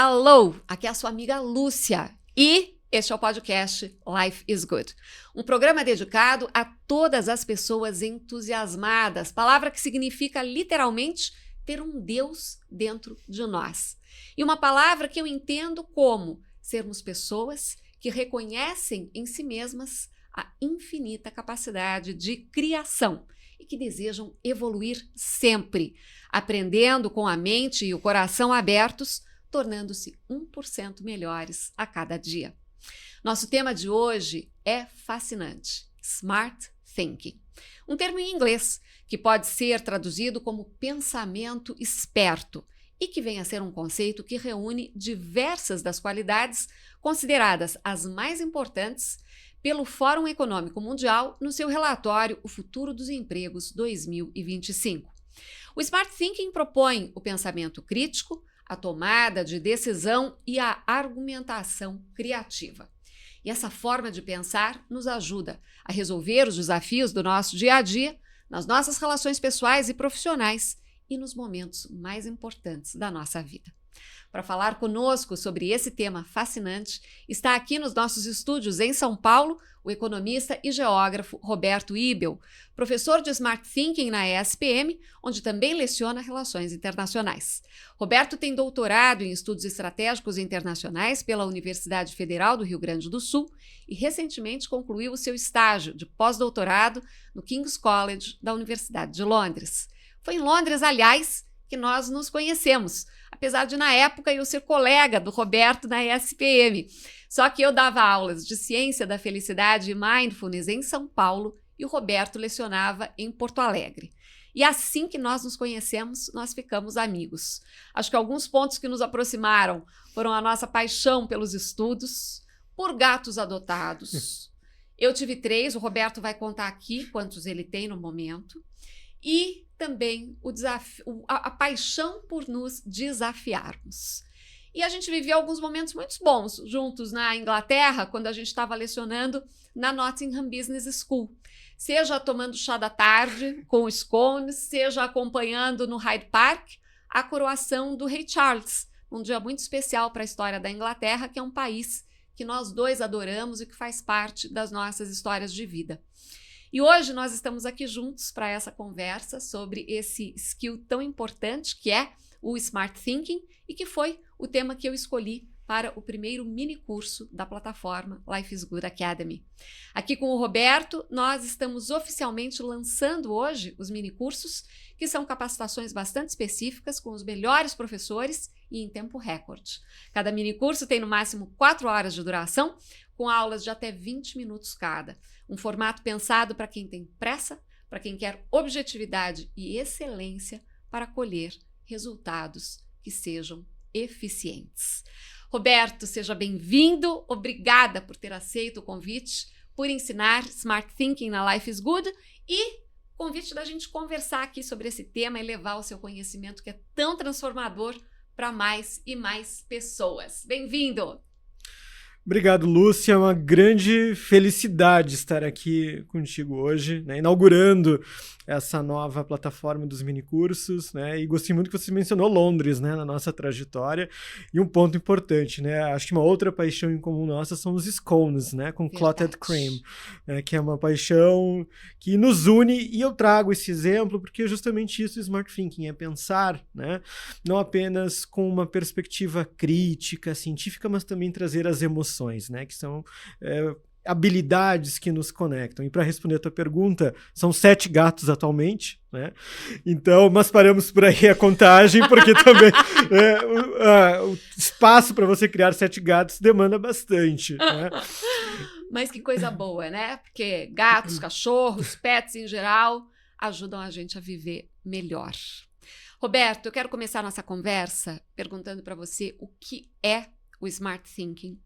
Alô, aqui é a sua amiga Lúcia e este é o podcast Life is Good, um programa dedicado a todas as pessoas entusiasmadas, palavra que significa literalmente ter um Deus dentro de nós. E uma palavra que eu entendo como sermos pessoas que reconhecem em si mesmas a infinita capacidade de criação e que desejam evoluir sempre, aprendendo com a mente e o coração abertos, tornando-se 1% melhores a cada dia. Nosso tema de hoje é fascinante: Smart Thinking, um termo em inglês que pode ser traduzido como pensamento esperto e que vem a ser um conceito que reúne diversas das qualidades consideradas as mais importantes pelo Fórum Econômico Mundial no seu relatório O Futuro dos Empregos 2025. O Smart Thinking propõe o pensamento crítico, a tomada de decisão e a argumentação criativa. E essa forma de pensar nos ajuda a resolver os desafios do nosso dia a dia, nas nossas relações pessoais e profissionais e nos momentos mais importantes da nossa vida. Para falar conosco sobre esse tema fascinante, está aqui nos nossos estúdios em São Paulo o economista e geógrafo Roberto Ibel, professor de Smart Thinking na ESPM, onde também leciona Relações Internacionais. Roberto tem doutorado em Estudos Estratégicos Internacionais pela Universidade Federal do Rio Grande do Sul e recentemente concluiu o seu estágio de pós-doutorado no King's College da Universidade de Londres. Foi em Londres, aliás, que nós nos conhecemos, apesar de, na época, eu ser colega do Roberto na ESPM. Só que eu dava aulas de Ciência da Felicidade e Mindfulness em São Paulo e o Roberto lecionava em Porto Alegre. E assim que nós nos conhecemos, nós ficamos amigos. Acho que alguns pontos que nos aproximaram foram a nossa paixão pelos estudos, por gatos adotados. Eu tive 3, o Roberto vai contar aqui quantos ele tem no momento. E também a paixão por nos desafiarmos. E a gente viveu alguns momentos muito bons juntos na Inglaterra, quando a gente estava lecionando na Nottingham Business School. Seja tomando chá da tarde com scones, seja acompanhando no Hyde Park a coroação do Rei Charles, um dia muito especial para a história da Inglaterra, que é um país que nós dois adoramos e que faz parte das nossas histórias de vida. E hoje nós estamos aqui juntos para essa conversa sobre esse skill tão importante que é o Smart Thinking e que foi o tema que eu escolhi para o primeiro mini curso da plataforma Life is Good Academy. Aqui com o Roberto, nós estamos oficialmente lançando hoje os mini cursos, que são capacitações bastante específicas com os melhores professores e em tempo recorde. Cada mini curso tem no máximo 4 horas de duração, com aulas de até 20 minutos cada. Um formato pensado para quem tem pressa, para quem quer objetividade e excelência para colher resultados que sejam eficientes. Roberto, seja bem-vindo. Obrigada por ter aceito o convite, por ensinar Smart Thinking na Life is Good e convite da gente conversar aqui sobre esse tema e levar o seu conhecimento que é tão transformador para mais e mais pessoas. Bem-vindo! Obrigado, Lúcia. É uma grande felicidade estar aqui contigo hoje, né, inaugurando essa nova plataforma dos minicursos, né, e gostei muito que você mencionou Londres, né, na nossa trajetória. E um ponto importante, né, acho que uma outra paixão em comum nossa são os scones, né, com clotted cream, né, que é uma paixão que nos une, e eu trago esse exemplo porque é justamente isso, o Smart Thinking, é pensar, né, não apenas com uma perspectiva crítica, científica, mas também trazer as emoções, né, que são habilidades que nos conectam. E para responder a tua pergunta, são 7 gatos atualmente, né? Então, mas paramos por aí a contagem, porque também o espaço para você criar 7 gatos demanda bastante, né? Mas que coisa boa, né? Porque gatos, cachorros, pets em geral ajudam a gente a viver melhor. Roberto, eu quero começar nossa conversa perguntando para você o que é o Smart Thinking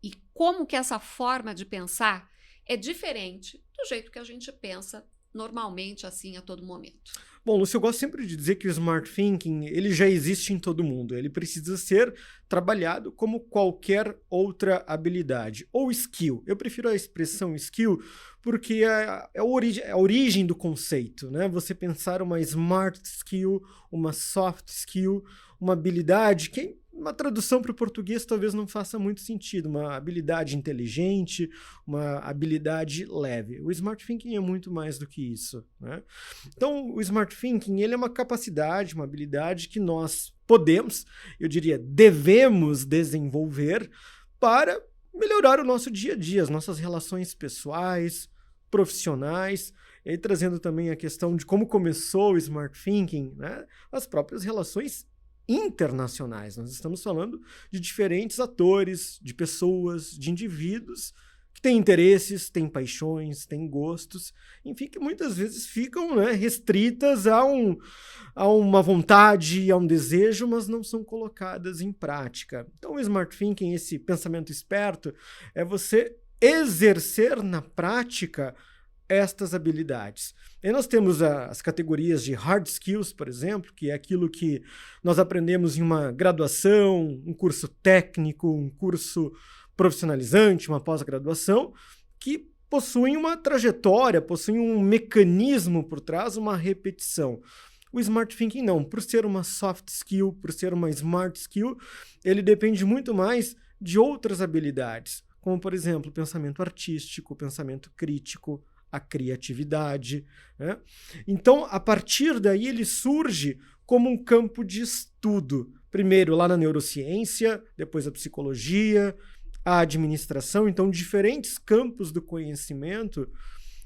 e como que essa forma de pensar é diferente do jeito que a gente pensa normalmente, assim, a todo momento. Bom, Lúcio, eu gosto sempre de dizer que o Smart Thinking, ele já existe em todo mundo. Ele precisa ser trabalhado como qualquer outra habilidade, ou skill. Eu prefiro a expressão skill porque é a origem do conceito, né? Você pensar uma smart skill, uma soft skill, uma habilidade que uma tradução para o português talvez não faça muito sentido, uma habilidade inteligente, uma habilidade leve. O Smart Thinking é muito mais do que isso, né? Então, o Smart Thinking, ele é uma capacidade, uma habilidade que nós podemos, eu diria, devemos desenvolver para melhorar o nosso dia a dia, as nossas relações pessoais, profissionais, e aí trazendo também a questão de como começou o Smart Thinking, né? As próprias relações internacionais. Nós estamos falando de diferentes atores, de pessoas, de indivíduos que têm interesses, têm paixões, têm gostos, enfim, que muitas vezes ficam, né, restritas a uma vontade, a um desejo, mas não são colocadas em prática. Então, o Smart Thinking, esse pensamento esperto, é você exercer na prática estas habilidades. E nós temos as categorias de hard skills, por exemplo, que é aquilo que nós aprendemos em uma graduação, um curso técnico, um curso profissionalizante, uma pós-graduação, que possuem uma trajetória, possuem um mecanismo por trás, uma repetição. O Smart Thinking não, por ser uma soft skill, por ser uma smart skill, ele depende muito mais de outras habilidades, como, por exemplo, o pensamento artístico, o pensamento crítico, a criatividade, né? Então, a partir daí, ele surge como um campo de estudo. Primeiro lá na neurociência, depois a psicologia, a administração. Então, diferentes campos do conhecimento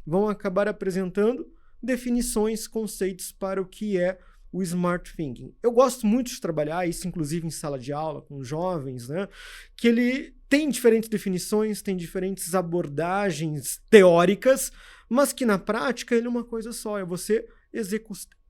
vão acabar apresentando definições, conceitos para o que é o Smart Thinking. Eu gosto muito de trabalhar isso, inclusive em sala de aula, com jovens, né? Que ele tem diferentes definições, tem diferentes abordagens teóricas, mas que na prática ele é uma coisa só, é você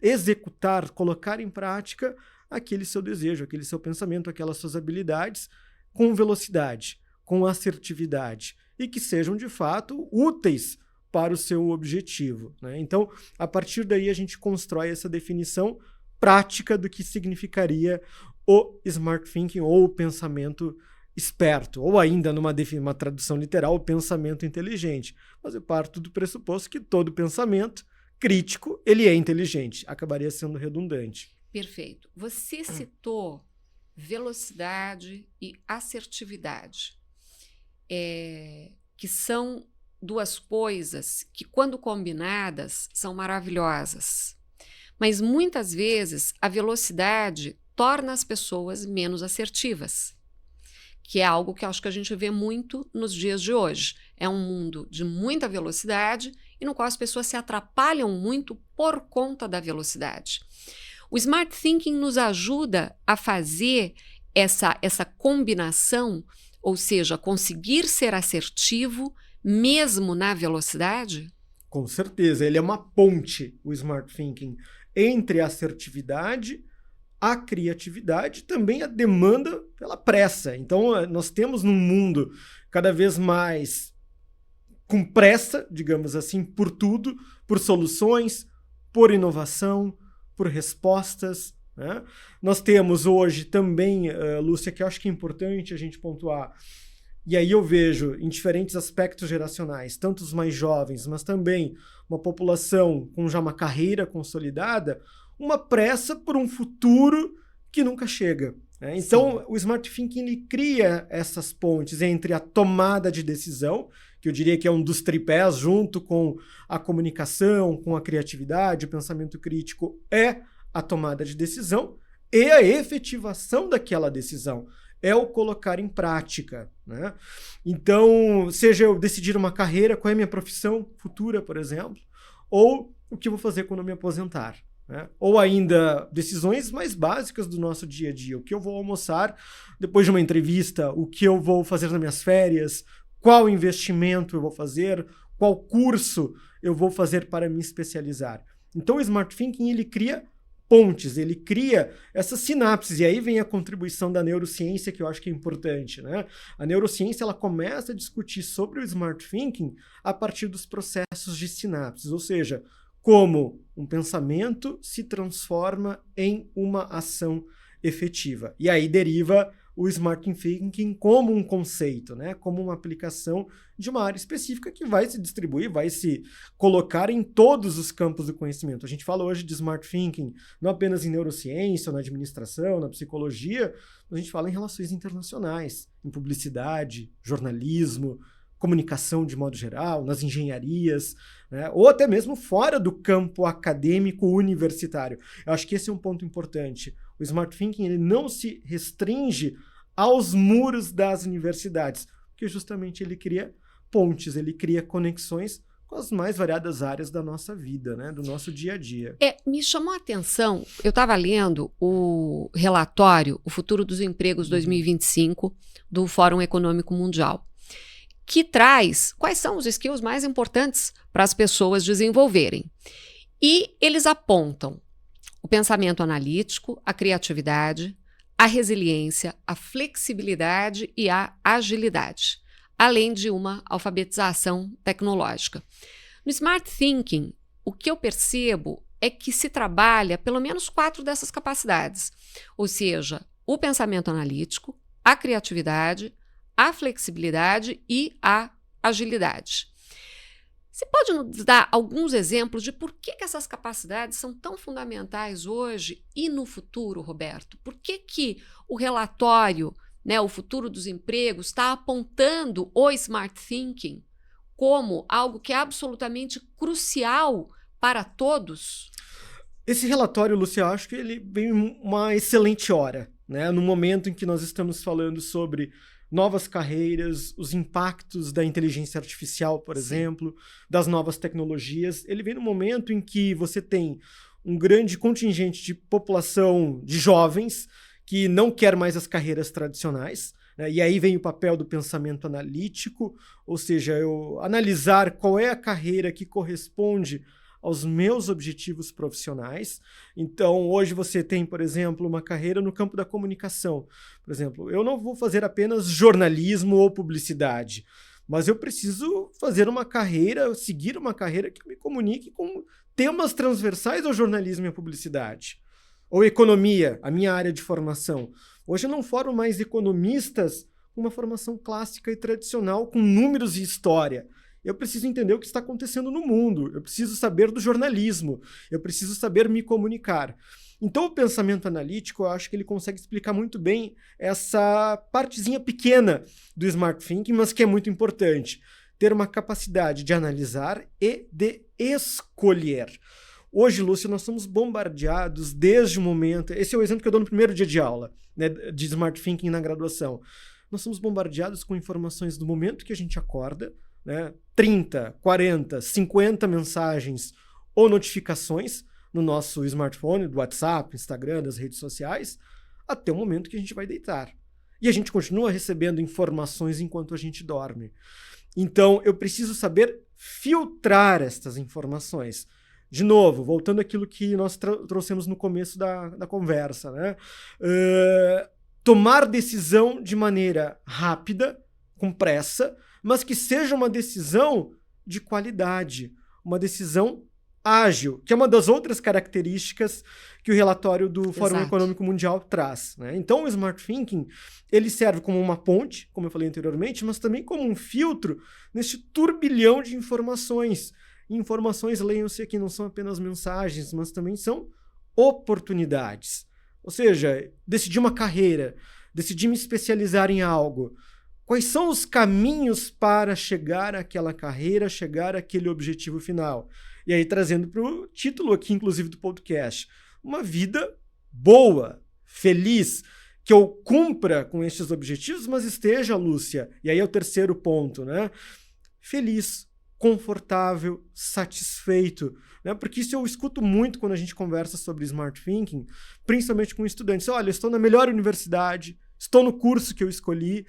executar, colocar em prática aquele seu desejo, aquele seu pensamento, aquelas suas habilidades com velocidade, com assertividade e que sejam de fato úteis para o seu objetivo, né? Então, a partir daí a gente constrói essa definição prática do que significaria o Smart Thinking ou o pensamento esperto, ou ainda numa tradução literal, o pensamento inteligente. Mas eu parto do pressuposto que todo pensamento crítico, ele é inteligente. Acabaria sendo redundante. Perfeito. Você citou velocidade e assertividade, que são duas coisas que, quando combinadas, são maravilhosas. Mas, muitas vezes, a velocidade torna as pessoas menos assertivas, que é algo que eu acho que a gente vê muito nos dias de hoje. É um mundo de muita velocidade e no qual as pessoas se atrapalham muito por conta da velocidade. O Smart Thinking nos ajuda a fazer essa combinação, ou seja, conseguir ser assertivo mesmo na velocidade? Com certeza, ele é uma ponte, o Smart Thinking, entre a assertividade, a criatividade e também a demanda pela pressa. Então, nós temos num mundo cada vez mais com pressa, digamos assim, por tudo, por soluções, por inovação, por respostas, né? Nós temos hoje também, Lúcia, que eu acho que é importante a gente pontuar, e aí eu vejo em diferentes aspectos geracionais, tanto os mais jovens, mas também uma população com já uma carreira consolidada, uma pressa por um futuro que nunca chega, né? Então, o Smart Thinking ele cria essas pontes entre a tomada de decisão, que eu diria que é um dos tripés, junto com a comunicação, com a criatividade, o pensamento crítico, é a tomada de decisão, e a efetivação daquela decisão. É o colocar em prática, né? Então, seja eu decidir uma carreira, qual é a minha profissão futura, por exemplo, ou o que eu vou fazer quando eu me aposentar, né? Ou ainda decisões mais básicas do nosso dia a dia, o que eu vou almoçar depois de uma entrevista, o que eu vou fazer nas minhas férias, qual investimento eu vou fazer, qual curso eu vou fazer para me especializar. Então, o Smart Thinking ele cria pontes, ele cria essas sinapses, e aí vem a contribuição da neurociência, que eu acho que é importante, né? A neurociência ela começa a discutir sobre o Smart Thinking a partir dos processos de sinapses, ou seja, como um pensamento se transforma em uma ação efetiva. E aí deriva o Smart Thinking como um conceito, né? Como uma aplicação de uma área específica que vai se distribuir, vai se colocar em todos os campos do conhecimento. A gente fala hoje de Smart Thinking não apenas em neurociência, na administração, na psicologia, mas a gente fala em relações internacionais, em publicidade, jornalismo, comunicação de modo geral, nas engenharias, né? Ou até mesmo fora do campo acadêmico universitário. Eu acho que esse é um ponto importante. O Smart Thinking ele não se restringe aos muros das universidades, porque justamente ele cria pontes, ele cria conexões com as mais variadas áreas da nossa vida, né? Do nosso dia a dia. Me chamou a atenção, eu estava lendo o relatório O Futuro dos Empregos 2025 do Fórum Econômico Mundial, que traz quais são os skills mais importantes para as pessoas desenvolverem. E eles apontam o pensamento analítico, a criatividade, a resiliência, a flexibilidade e a agilidade, além de uma alfabetização tecnológica. No Smart Thinking, o que eu percebo é que se trabalha pelo menos 4 dessas capacidades, ou seja, o pensamento analítico, a criatividade, a flexibilidade e a agilidade. Você pode nos dar alguns exemplos de por que essas capacidades são tão fundamentais hoje e no futuro, Roberto? Por que o relatório, né, O Futuro dos Empregos, está apontando o Smart Thinking como algo que é absolutamente crucial para todos? Esse relatório, Lúcia, eu acho que ele vem uma excelente hora, né? No momento em que nós estamos falando sobre novas carreiras, os impactos da inteligência artificial, por exemplo, das novas tecnologias. Ele vem no momento em que você tem um grande contingente de população de jovens que não quer mais as carreiras tradicionais, né? E aí vem o papel do pensamento analítico, ou seja, eu analisar qual é a carreira que corresponde aos meus objetivos profissionais. Então, hoje você tem, por exemplo, uma carreira no campo da comunicação. Por exemplo, eu não vou fazer apenas jornalismo ou publicidade, mas eu preciso fazer uma carreira, seguir uma carreira que me comunique com temas transversais ao jornalismo e à publicidade. Ou economia, a minha área de formação. Hoje eu não formo mais economistas com uma formação clássica e tradicional, com números e história. Eu preciso entender o que está acontecendo no mundo, eu preciso saber do jornalismo, eu preciso saber me comunicar. Então o pensamento analítico, eu acho que ele consegue explicar muito bem essa partezinha pequena do Smart Thinking, mas que é muito importante. Ter uma capacidade de analisar e de escolher. Hoje, Lúcia, nós somos bombardeados desde o momento... Esse é o exemplo que eu dou no primeiro dia de aula, né, de Smart Thinking na graduação. Nós somos bombardeados com informações do momento que a gente acorda, né, 30, 40, 50 mensagens ou notificações no nosso smartphone, do WhatsApp, Instagram, das redes sociais, até o momento que a gente vai deitar. E a gente continua recebendo informações enquanto a gente dorme. Então, eu preciso saber filtrar estas informações. De novo, voltando àquilo que nós trouxemos no começo da conversa, né? Tomar decisão de maneira rápida, com pressa, mas que seja uma decisão de qualidade, uma decisão ágil, que é uma das outras características que o relatório do Fórum Econômico Mundial traz, né? Então, o Smart Thinking, ele serve como uma ponte, como eu falei anteriormente, mas também como um filtro neste turbilhão de informações. E informações, leiam-se aqui, não são apenas mensagens, mas também são oportunidades. Ou seja, decidir uma carreira, decidir me especializar em algo. Quais são os caminhos para chegar àquela carreira, chegar àquele objetivo final? E aí, trazendo para o título aqui, inclusive, do podcast, uma vida boa, feliz, que eu cumpra com estes objetivos, mas esteja, Lúcia, e aí é o terceiro ponto, né? Feliz, confortável, satisfeito, né? Porque isso eu escuto muito quando a gente conversa sobre Smart Thinking, principalmente com estudantes. Olha, estou na melhor universidade, estou no curso que eu escolhi,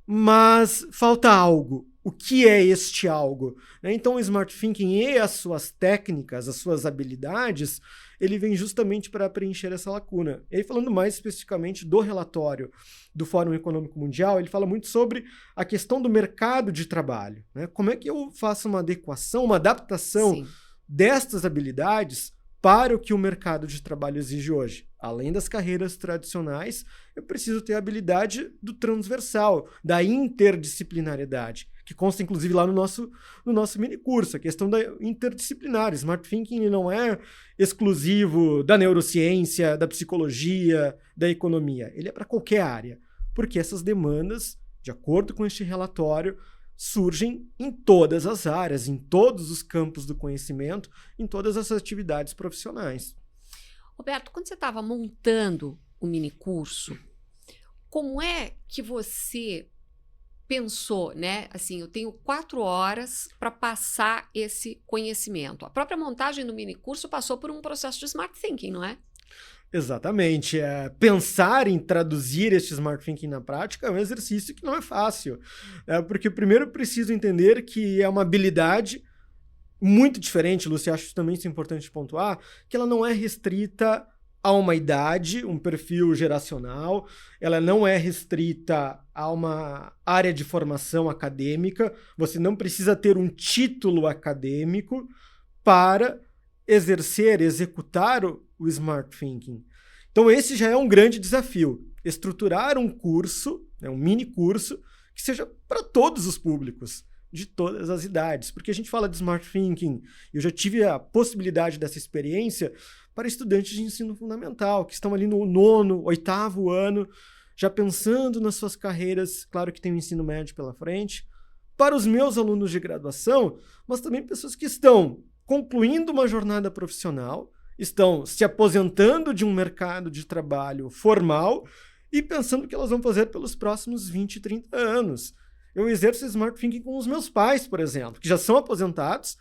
mas falta algo. O que é este algo? Então, o Smart Thinking e as suas técnicas, as suas habilidades, ele vem justamente para preencher essa lacuna. E aí, falando mais especificamente do relatório do Fórum Econômico Mundial, ele fala muito sobre a questão do mercado de trabalho, né? Como é que eu faço uma adequação, uma adaptação destas habilidades para o que o mercado de trabalho exige hoje? além das carreiras tradicionais, eu preciso ter a habilidade do transversal, da interdisciplinariedade, que consta inclusive lá no nosso mini curso, a questão da interdisciplinar. Smart Thinking ele não é exclusivo da neurociência, da psicologia, da economia. Ele é para qualquer área, porque essas demandas, de acordo com este relatório, surgem em todas as áreas, em todos os campos do conhecimento, em todas as atividades profissionais. Roberto, quando você estava montando o minicurso, como é que você pensou, né? Assim, eu tenho 4 horas para passar esse conhecimento. A própria montagem do minicurso passou por um processo de Smart Thinking, não é? Exatamente. Pensar em traduzir este Smart Thinking na prática é um exercício que não é fácil. Porque primeiro eu preciso entender que é uma habilidade muito diferente, Lúcia, acho também isso importante pontuar, que ela não é restrita a uma idade, um perfil geracional, ela não é restrita a uma área de formação acadêmica, você não precisa ter um título acadêmico para executar o Smart Thinking. Então esse já é um grande desafio, estruturar um curso, um mini curso, que seja para todos os públicos, de todas as idades, porque a gente fala de Smart Thinking, eu já tive a possibilidade dessa experiência para estudantes de ensino fundamental, que estão ali no 9º, 8º ano, já pensando nas suas carreiras, claro que tem o ensino médio pela frente, para os meus alunos de graduação, mas também pessoas que estão concluindo uma jornada profissional, estão se aposentando de um mercado de trabalho formal e pensando o que elas vão fazer pelos próximos 20, 30 anos. Eu exerço Smart Thinking com os meus pais, por exemplo, que já são aposentados,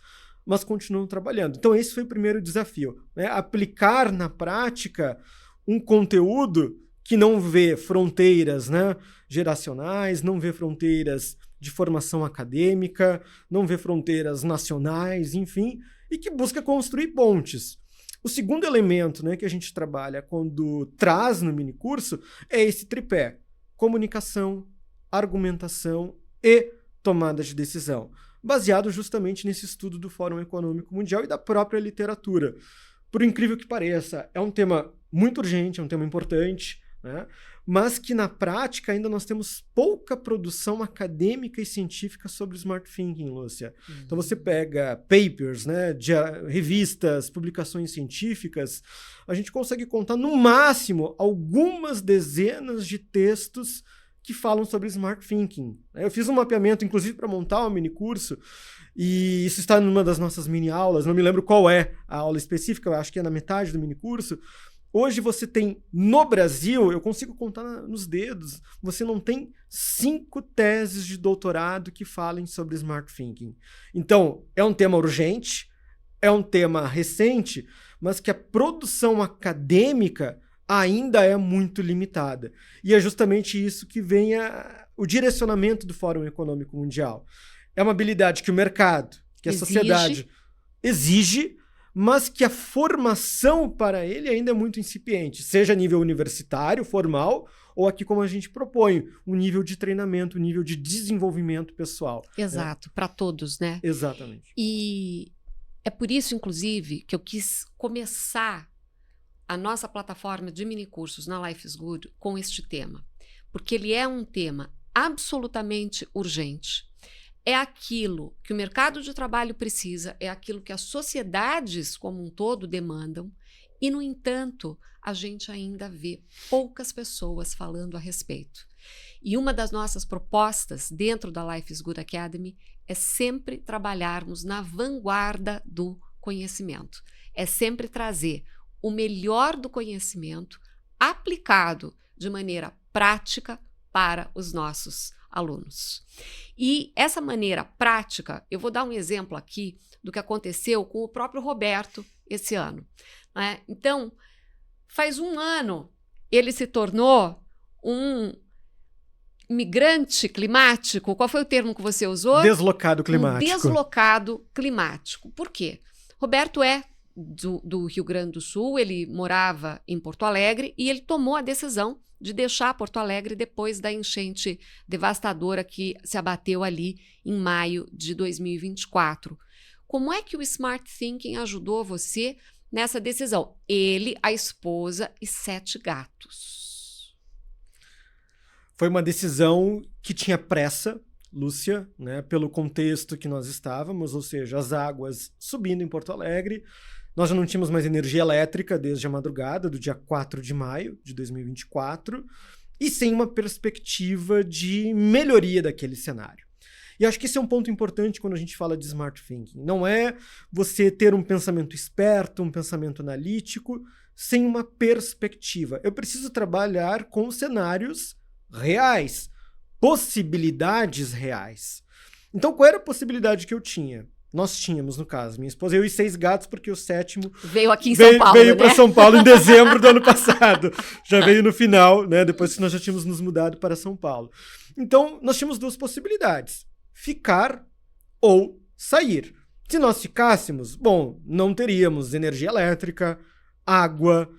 mas continuam trabalhando. Então esse foi o primeiro desafio, né? Aplicar na prática um conteúdo que não vê fronteiras, né, geracionais, não vê fronteiras de formação acadêmica, não vê fronteiras nacionais, enfim, e que busca construir pontes. O segundo elemento, né, que a gente trabalha quando traz no minicurso é esse tripé: comunicação, argumentação e tomada de decisão, baseado justamente nesse estudo do Fórum Econômico Mundial e da própria literatura. Por incrível que pareça, é um tema muito urgente, é um tema importante, né? Mas que na prática ainda nós temos pouca produção acadêmica e científica sobre Smart Thinking, Lúcia. Então você pega papers, né, de revistas, publicações científicas, a gente consegue contar no máximo algumas dezenas de textos que falam sobre Smart Thinking. Eu fiz um mapeamento, inclusive, para montar um minicurso, e isso está numa das nossas mini-aulas, não me lembro qual é a aula específica, eu acho que é na metade do minicurso. Hoje você tem, no Brasil, eu consigo contar nos dedos, você não tem 5 teses de doutorado que falem sobre Smart Thinking. Então, é um tema urgente, é um tema recente, mas que a produção acadêmica ainda é muito limitada. E é justamente isso que vem o direcionamento do Fórum Econômico Mundial. É uma habilidade que o mercado, que a sociedade exige, mas que a formação para ele ainda é muito incipiente, seja a nível universitário, formal, ou aqui como a gente propõe, um nível de treinamento, um nível de desenvolvimento pessoal. Exato, para todos, né? Exatamente. E é por isso, inclusive, que eu quis começar a nossa plataforma de minicursos na Life is Good com este tema, porque ele é um tema absolutamente urgente. É aquilo que o mercado de trabalho precisa, é aquilo que as sociedades como um todo demandam, e, no entanto, a gente ainda vê poucas pessoas falando a respeito. E uma das nossas propostas dentro da Life is Good Academy é sempre trabalharmos na vanguarda do conhecimento, é sempre trazer o melhor do conhecimento aplicado de maneira prática para os nossos alunos. E essa maneira prática, eu vou dar um exemplo aqui do que aconteceu com o próprio Roberto esse ano, né? Então, faz 1 ano ele se tornou um migrante climático. Qual foi o termo que você usou? Deslocado climático. Um deslocado climático. Por quê? Roberto é do Rio Grande do Sul, ele morava em Porto Alegre e ele tomou a decisão de deixar Porto Alegre depois da enchente devastadora que se abateu ali em maio de 2024. Como é que o Smart Thinking ajudou você nessa decisão? Ele, a esposa e 7 gatos. Foi uma decisão que tinha pressa, Lúcia, né, pelo contexto que nós estávamos, ou seja, as águas subindo em Porto Alegre. Nós já não tínhamos mais energia elétrica desde a madrugada do dia 4 de maio de 2024 e sem uma perspectiva de melhoria daquele cenário. E acho que esse é um ponto importante quando a gente fala de smart thinking. Não é você ter um pensamento esperto, um pensamento analítico, sem uma perspectiva. Eu preciso trabalhar com cenários reais, possibilidades reais. Então, qual era a possibilidade que eu tinha? Nós tínhamos, no caso, minha esposa, eu e 6 gatos, porque o 7º veio aqui em São Paulo, veio né? para São Paulo em dezembro do ano passado. Já veio no final, né? Depois que nós já tínhamos nos mudado para São Paulo. Então, nós tínhamos 2 possibilidades. Ficar ou sair. Se nós ficássemos, bom, não teríamos energia elétrica, água,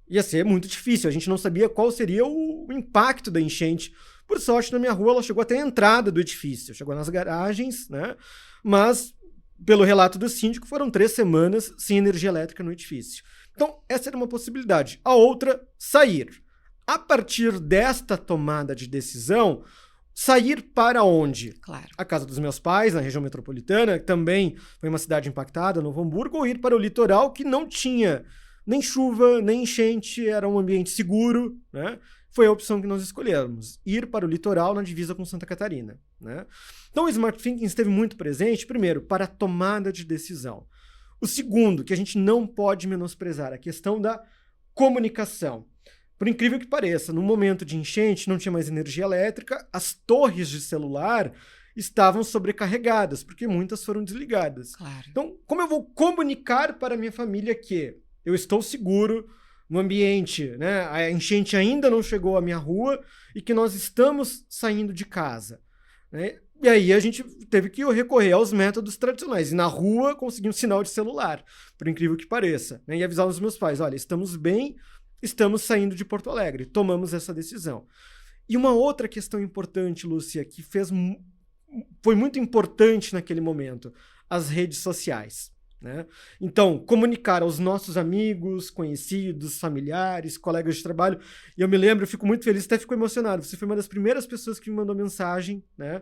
ia ser muito difícil. A gente não sabia qual seria o impacto da enchente. Por sorte, na minha rua, ela chegou até a entrada do edifício, chegou nas garagens, né? Mas, pelo relato do síndico, foram 3 semanas sem energia elétrica no edifício. Então, essa era uma possibilidade. A outra, sair. A partir desta tomada de decisão, sair para onde? Claro. A casa dos meus pais, na região metropolitana, que também foi uma cidade impactada, Novo Hamburgo, ou ir para o litoral, que não tinha nem chuva, nem enchente, era um ambiente seguro, né? Foi a opção que nós escolhemos, ir para o litoral na divisa com Santa Catarina, né? Então o Smart Thinking esteve muito presente, primeiro, para a tomada de decisão. O segundo, que a gente não pode menosprezar, a questão da comunicação. Por incrível que pareça, no momento de enchente não tinha mais energia elétrica, as torres de celular estavam sobrecarregadas, porque muitas foram desligadas. Claro. Então, como eu vou comunicar para a minha família que eu estou seguro no ambiente, né? A enchente ainda não chegou à minha rua e que nós estamos saindo de casa, né? E aí a gente teve que recorrer aos métodos tradicionais. E na rua consegui um sinal de celular, por incrível que pareça, né? E avisar os meus pais, olha, estamos bem, estamos saindo de Porto Alegre, tomamos essa decisão. E uma outra questão importante, Lúcia, que foi muito importante naquele momento, as redes sociais, né? Então, comunicar aos nossos amigos, conhecidos, familiares, colegas de trabalho. E eu me lembro, eu fico muito feliz, até fico emocionado. Você foi uma das primeiras pessoas que me mandou mensagem, né,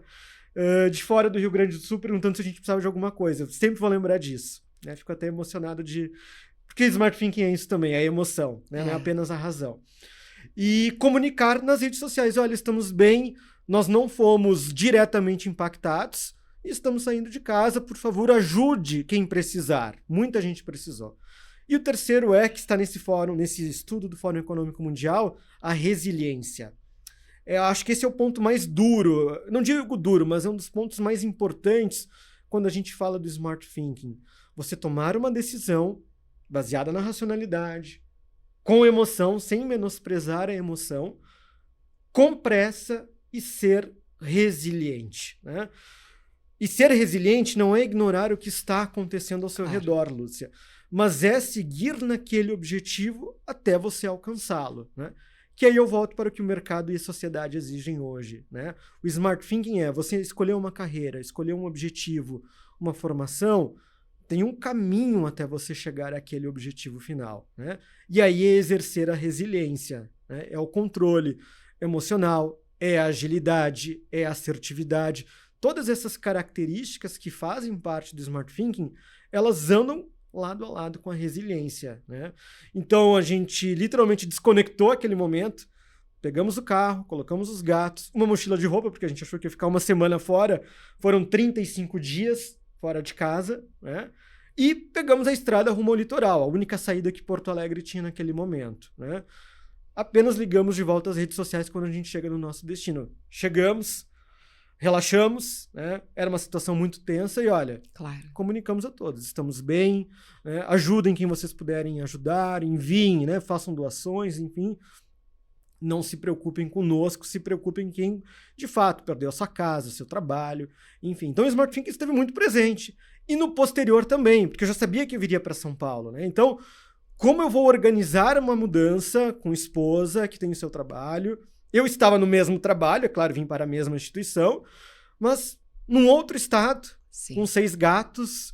de fora do Rio Grande do Sul, perguntando se a gente precisava de alguma coisa. Eu sempre vou lembrar disso, né? Fico até emocionado porque Smart Thinking é isso também, é a emoção, né? Não é apenas a razão. E comunicar nas redes sociais, olha, estamos bem, nós não fomos diretamente impactados, e estamos saindo de casa, por favor, ajude quem precisar. Muita gente precisou. E o terceiro que está nesse fórum, nesse estudo do Fórum Econômico Mundial, a resiliência. Acho que esse é o ponto mais duro, não digo duro, mas é um dos pontos mais importantes quando a gente fala do Smart Thinking. Você tomar uma decisão baseada na racionalidade, com emoção, sem menosprezar a emoção, com pressa e ser resiliente, né? E ser resiliente não é ignorar o que está acontecendo ao seu redor, Lúcia, mas é seguir naquele objetivo até você alcançá-lo, né? Que aí eu volto para o que o mercado e a sociedade exigem hoje, né? O Smart Thinking é você escolher uma carreira, escolher um objetivo, uma formação, tem um caminho até você chegar àquele objetivo final, né? E aí é exercer a resiliência, né? É o controle emocional, é a agilidade, é a assertividade. Todas essas características que fazem parte do Smart Thinking, elas andam lado a lado com a resiliência, né? Então a gente literalmente desconectou aquele momento, pegamos o carro, colocamos os gatos, uma mochila de roupa, porque a gente achou que ia ficar uma semana fora, foram 35 dias fora de casa, né? E pegamos a estrada rumo ao litoral, a única saída que Porto Alegre tinha naquele momento, né? Apenas ligamos de volta às redes sociais quando a gente chega no nosso destino. Chegamos, relaxamos, né? Era uma situação muito tensa e, olha, comunicamos a todos. Estamos bem, né? Ajudem quem vocês puderem ajudar, enviem, né? Façam doações, enfim. Não se preocupem conosco, se preocupem em quem, de fato, perdeu a sua casa, o seu trabalho, enfim. Então, o Smart Thinking esteve muito presente. E no posterior também, porque eu já sabia que eu viria para São Paulo, né? Então, como eu vou organizar uma mudança com esposa que tem o seu trabalho? Eu estava no mesmo trabalho, é claro, vim para a mesma instituição, mas num outro estado, com 6 gatos,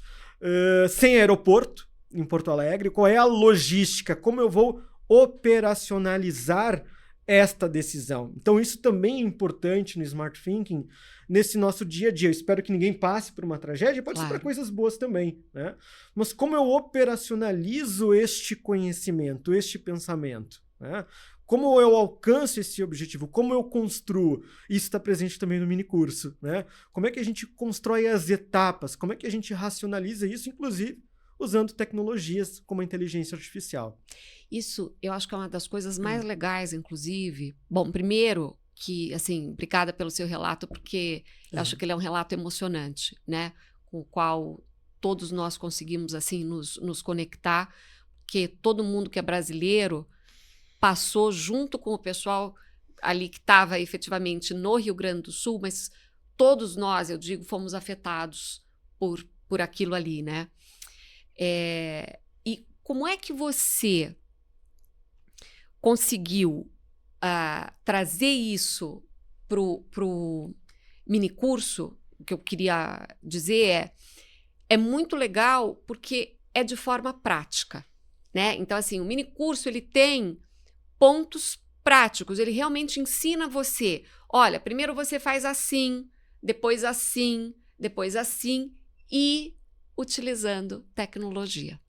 sem aeroporto, em Porto Alegre, qual é a logística, como eu vou operacionalizar esta decisão. Então, isso também é importante no Smart Thinking, nesse nosso dia a dia. Eu espero que ninguém passe por uma tragédia, pode ser para coisas boas também, né? Mas como eu operacionalizo este conhecimento, este pensamento, né? Como eu alcanço esse objetivo? Como eu construo? Isso está presente também no minicurso, né? Como é que a gente constrói as etapas? Como é que a gente racionaliza isso, inclusive usando tecnologias como a inteligência artificial? Isso, eu acho que é uma das coisas mais legais, inclusive. Bom, primeiro, que, assim, obrigada pelo seu relato, porque eu acho que ele é um relato emocionante, né? Com o qual todos nós conseguimos, assim, nos conectar, porque todo mundo que é brasileiro passou junto com o pessoal ali que estava efetivamente no Rio Grande do Sul, mas todos nós, eu digo, fomos afetados por aquilo ali, né? E como é que você conseguiu trazer isso pro minicurso? O que eu queria dizer é muito legal porque é de forma prática, né? Então, assim, o minicurso, ele tem pontos práticos, ele realmente ensina você, olha, primeiro você faz assim, depois assim, depois assim, e utilizando tecnologia,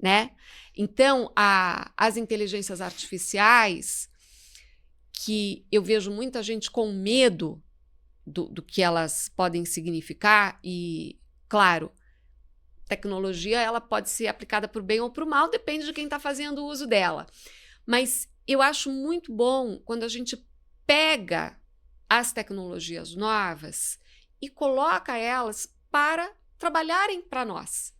né? Então, as inteligências artificiais, que eu vejo muita gente com medo do que elas podem significar, e, claro, tecnologia ela pode ser aplicada para o bem ou para o mal, depende de quem está fazendo o uso dela. Mas eu acho muito bom quando a gente pega as tecnologias novas e coloca elas para trabalharem para nós.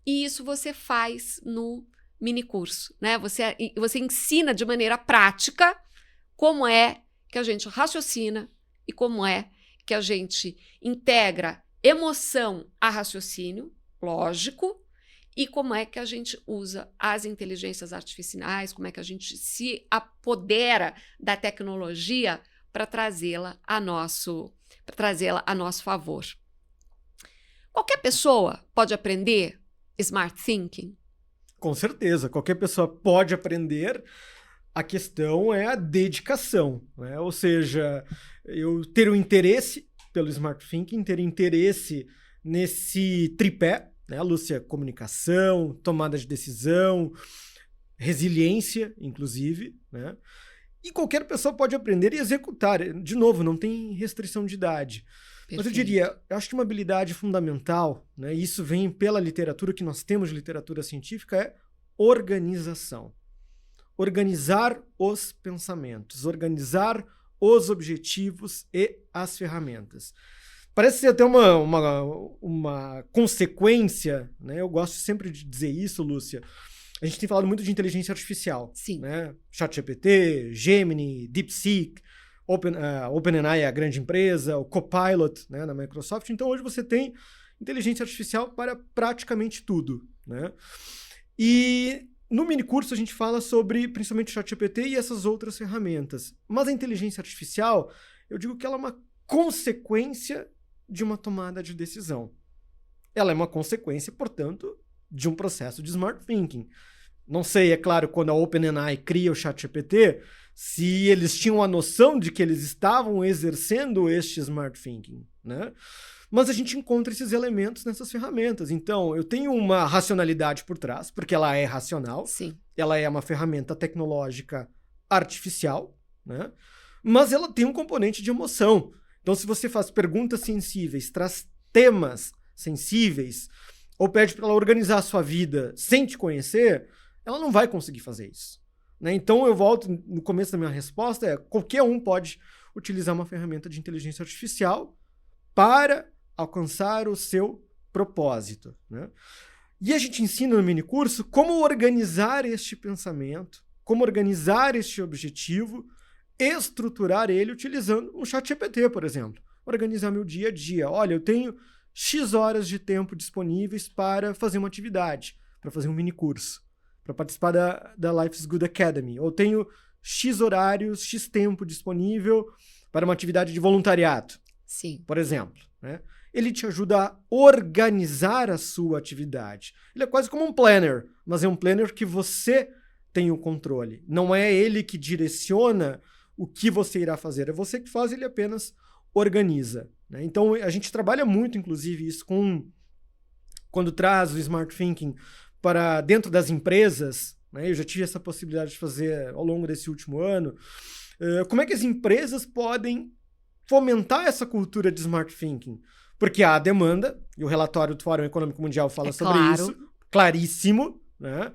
E isso você faz no minicurso, né? Você ensina de maneira prática como é que a gente raciocina e como é que a gente integra emoção a raciocínio lógico e como é que a gente usa as inteligências artificiais, como é que a gente se apodera da tecnologia para trazê-la a nosso favor. Qualquer pessoa pode aprender Smart Thinking? Com certeza, qualquer pessoa pode aprender. A questão é a dedicação, né? Ou seja, eu ter o interesse pelo Smart Thinking, ter interesse nesse tripé, né, Lúcia? Comunicação, tomada de decisão, resiliência, inclusive, né? E qualquer pessoa pode aprender e executar. De novo, não tem restrição de idade. Perfeito. Mas eu diria, eu acho que uma habilidade fundamental, né, e isso vem pela literatura que nós temos de literatura científica, é organização. Organizar os pensamentos, organizar os objetivos e as ferramentas. Parece ser até uma consequência, né? Eu gosto sempre de dizer isso, Lúcia. A gente tem falado muito de inteligência artificial. Sim. Né? ChatGPT, Gemini, DeepSeek, OpenAI é a grande empresa, o Copilot, né, na Microsoft. Então hoje você tem inteligência artificial para praticamente tudo, né? E no minicurso a gente fala sobre principalmente o ChatGPT e essas outras ferramentas. Mas a inteligência artificial, eu digo que ela é uma consequência de uma tomada de decisão. Ela é uma consequência, portanto, de um processo de Smart Thinking. Não sei, é claro, quando a OpenAI cria o ChatGPT, se eles tinham a noção de que eles estavam exercendo este Smart Thinking, né? Mas a gente encontra esses elementos nessas ferramentas. Então, eu tenho uma racionalidade por trás, porque ela é racional. Sim. Ela é uma ferramenta tecnológica artificial, né? Mas ela tem um componente de emoção. Então, se você faz perguntas sensíveis, traz temas sensíveis, ou pede para ela organizar a sua vida sem te conhecer, ela não vai conseguir fazer isso, né? Então, eu volto no começo da minha resposta, qualquer um pode utilizar uma ferramenta de inteligência artificial para alcançar o seu propósito, né? E a gente ensina no minicurso como organizar este pensamento, como organizar este objetivo, estruturar ele utilizando um ChatGPT, por exemplo. Organizar meu dia a dia. Olha, eu tenho X horas de tempo disponíveis para fazer uma atividade, para fazer um minicurso, para participar da Life is Good Academy. Ou tenho X horários, X tempo disponível para uma atividade de voluntariado. Sim. Por exemplo, né? ele te ajuda a organizar a sua atividade. Ele é quase como um planner, mas é um planner que você tem o controle. Não é ele que direciona o que você irá fazer, é você que faz, ele apenas organiza, né? Então, a gente trabalha muito, inclusive, isso quando traz o Smart Thinking para dentro das empresas, né? Eu já tive essa possibilidade de fazer ao longo desse último ano. Como é que as empresas podem fomentar essa cultura de Smart Thinking? Porque há a demanda, e o relatório do Fórum Econômico Mundial fala sobre isso, claríssimo, né?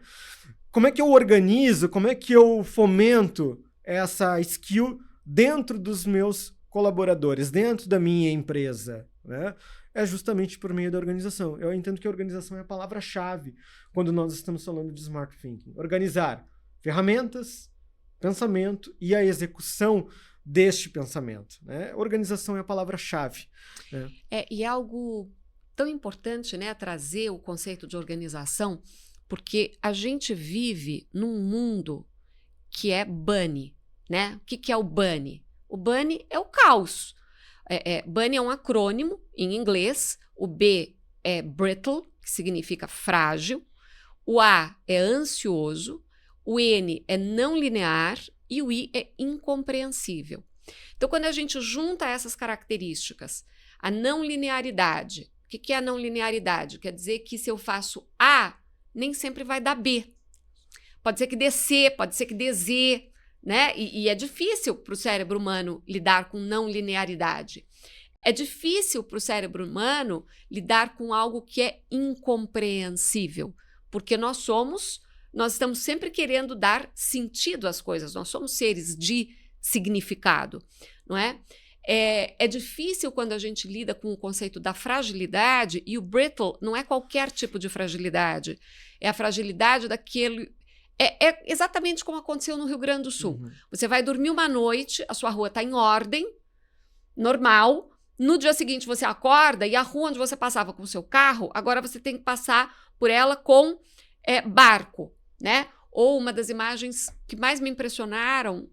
Como é que eu organizo, como é que eu fomento essa skill dentro dos meus colaboradores, dentro da minha empresa, né? É justamente por meio da organização. Eu entendo que a organização é a palavra-chave quando nós estamos falando de Smart Thinking. Organizar ferramentas, pensamento e a execução deste pensamento, né? Organização é a palavra-chave, né? E é algo tão importante, né, trazer o conceito de organização, porque a gente vive num mundo que é bunny, né? O que é o bunny? O bunny é o caos. Bunny é um acrônimo em inglês. O B é brittle, que significa frágil. O A é ansioso. O N é não linear. E o I é incompreensível. Então, quando a gente junta essas características, a não linearidade. O que é a não linearidade? Quer dizer que se eu faço A, nem sempre vai dar B. Pode ser que dê C, pode ser que dê Z, né? E é difícil para o cérebro humano lidar com não linearidade. É difícil para o cérebro humano lidar com algo que é incompreensível, porque nós estamos sempre querendo dar sentido às coisas, nós somos seres de significado, não é? É difícil quando a gente lida com o conceito da fragilidade, e o brittle não é qualquer tipo de fragilidade, é a fragilidade daquele... É exatamente como aconteceu no Rio Grande do Sul. Uhum. Você vai dormir uma noite, a sua rua está em ordem, normal, no dia seguinte você acorda e a rua onde você passava com o seu carro, agora você tem que passar por ela com barco, né? Ou uma das imagens que mais me impressionaram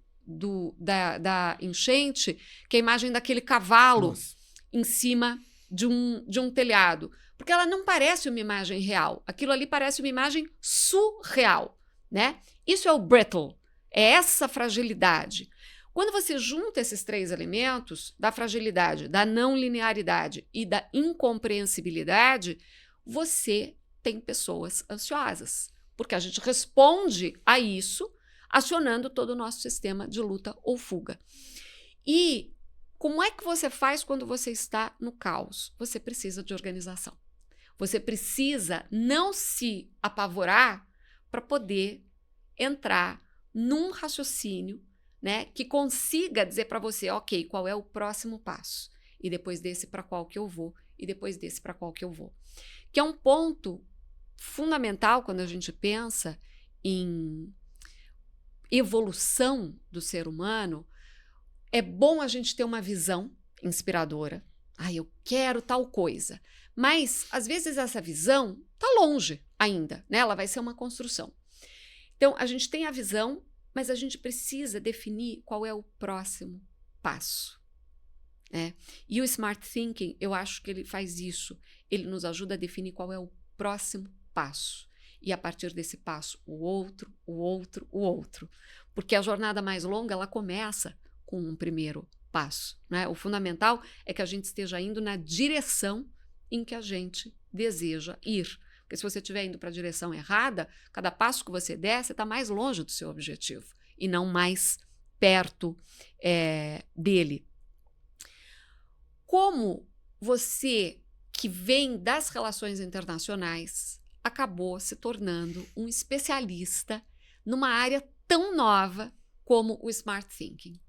da enchente, que é a imagem daquele cavalo em cima de um telhado. Porque ela não parece uma imagem real. Aquilo ali parece uma imagem surreal, né? Isso é o brittle, é essa fragilidade. Quando você junta esses três elementos, da fragilidade, da não linearidade e da incompreensibilidade, você tem pessoas ansiosas. Porque a gente responde a isso acionando todo o nosso sistema de luta ou fuga. E como é que você faz quando você está no caos? Você precisa de organização. Você precisa não se apavorar para poder entrar num raciocínio, né, que consiga dizer para você, ok, qual é o próximo passo? E depois desse para qual que eu vou? E depois desse para qual que eu vou? Que é um ponto fundamental quando a gente pensa em evolução do ser humano. É bom a gente ter uma visão inspiradora. Eu quero tal coisa. Mas, às vezes, essa visão está longe ainda, né? Ela vai ser uma construção. Então, a gente tem a visão, mas a gente precisa definir qual é o próximo passo, né? E o Smart Thinking, eu acho que ele faz isso. Ele nos ajuda a definir qual é o próximo passo. E a partir desse passo, o outro, o outro, o outro. Porque a jornada mais longa, ela começa com um primeiro passo, né? O fundamental é que a gente esteja indo na direção em que a gente deseja ir. Porque se você estiver indo para a direção errada, cada passo que você der, você está mais longe do seu objetivo e não mais perto dele. Como você, que vem das relações internacionais, acabou se tornando um especialista numa área tão nova como o Smart Thinking?